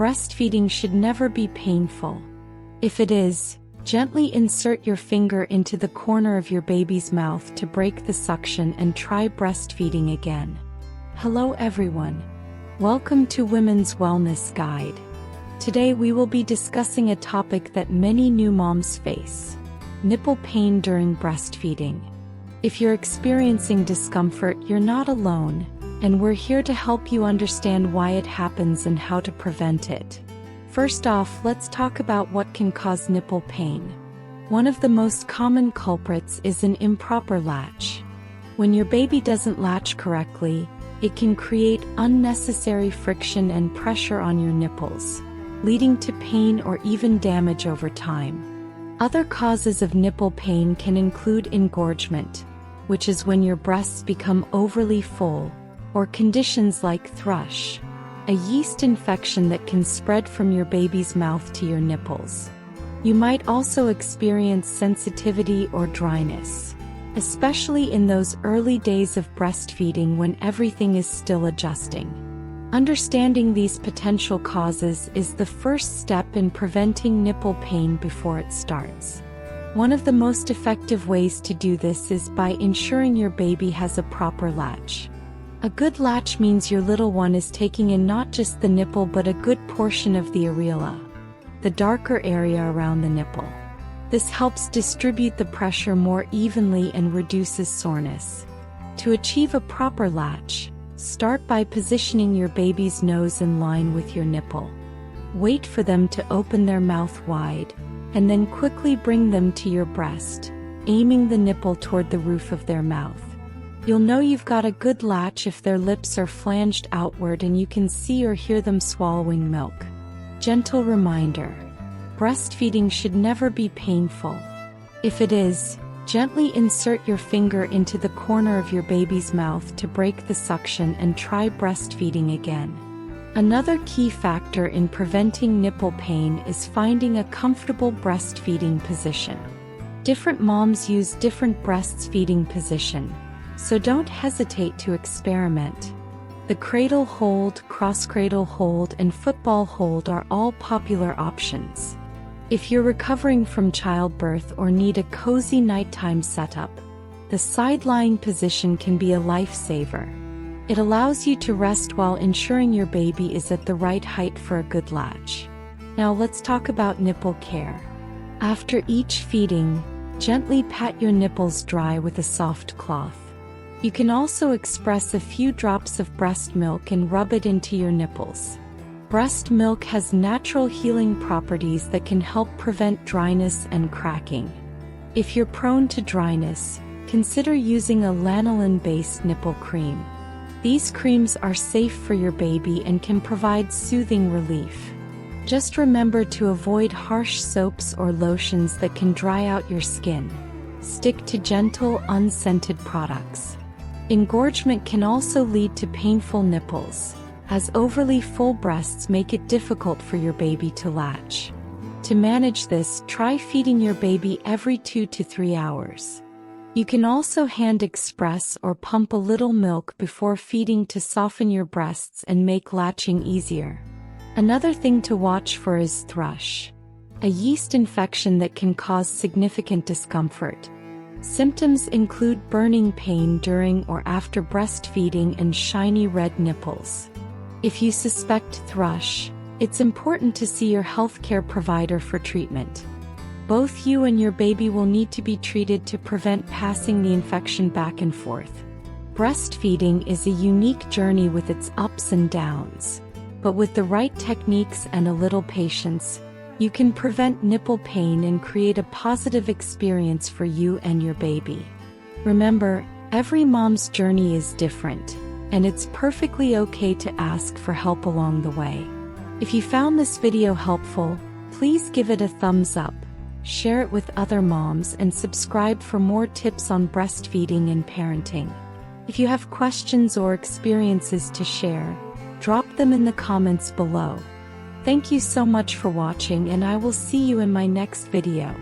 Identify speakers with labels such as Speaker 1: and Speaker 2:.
Speaker 1: breastfeeding should never be painful. If it is, gently insert your finger into the corner of your baby's mouth to break the suction and try breastfeeding again. Hello everyone. Welcome to Women's Wellness Guide. Today we will be discussing a topic that many new moms face: nipple pain during breastfeeding. If you're experiencing discomfort, you're not alone, and we're here to help you understand why it happens and how to prevent it. First off, let's talk about what can cause nipple pain. One of the most common culprits is an improper latch. When your baby doesn't latch correctly, it can create unnecessary friction and pressure on your nipples, leading to pain or even damage over time. Other causes of nipple pain can include engorgement, which is when your breasts become overly full, or conditions like thrush, a yeast infection that can spread from your baby's mouth to your nipples. You might also experience sensitivity or dryness, especially in those early days of breastfeeding when everything is still adjusting. Understanding these potential causes is the first step in preventing nipple pain before it starts. One of the most effective ways to do this is by ensuring your baby has a proper latch. A good latch means your little one is taking in not just the nipple but a good portion of the areola, the darker area around the nipple. This helps distribute the pressure more evenly and reduces soreness. To achieve a proper latch, start by positioning your baby's nose in line with your nipple. Wait for them to open their mouth wide, and then quickly bring them to your breast, aiming the nipple toward the roof of their mouth. You'll know you've got a good latch if their lips are flanged outward and you can see or hear them swallowing milk. Gentle reminder: breastfeeding should never be painful. If it is, gently insert your finger into the corner of your baby's mouth to break the suction and try breastfeeding again. Another key factor in preventing nipple pain is finding a comfortable breastfeeding position. Different moms use different breastfeeding positions, so don't hesitate to experiment. The cradle hold, cross-cradle hold, and football hold are all popular options. If you're recovering from childbirth or need a cozy nighttime setup, the side-lying position can be a lifesaver. It allows you to rest while ensuring your baby is at the right height for a good latch. Now let's talk about nipple care. After each feeding, gently pat your nipples dry with a soft cloth. You can also express a few drops of breast milk and rub it into your nipples. Breast milk has natural healing properties that can help prevent dryness and cracking. If you're prone to dryness, consider using a lanolin-based nipple cream. These creams are safe for your baby and can provide soothing relief. Just remember to avoid harsh soaps or lotions that can dry out your skin. Stick to gentle, unscented products. Engorgement can also lead to painful nipples, as overly full breasts make it difficult for your baby to latch. To manage this, try feeding your baby every 2 to 3 hours. You can also hand express or pump a little milk before feeding to soften your breasts and make latching easier. Another thing to watch for is thrush, a yeast infection that can cause significant discomfort. Symptoms include burning pain during or after breastfeeding and shiny red nipples. If you suspect thrush, it's important to see your healthcare provider for treatment. Both you and your baby will need to be treated to prevent passing the infection back and forth. Breastfeeding is a unique journey with its ups and downs, but with the right techniques and a little patience, you can prevent nipple pain and create a positive experience for you and your baby. Remember, every mom's journey is different, and it's perfectly okay to ask for help along the way. If you found this video helpful, please give it a thumbs up, share it with other moms, and subscribe for more tips on breastfeeding and parenting. If you have questions or experiences to share, drop them in the comments below. Thank you so much for watching, and I will see you in my next video.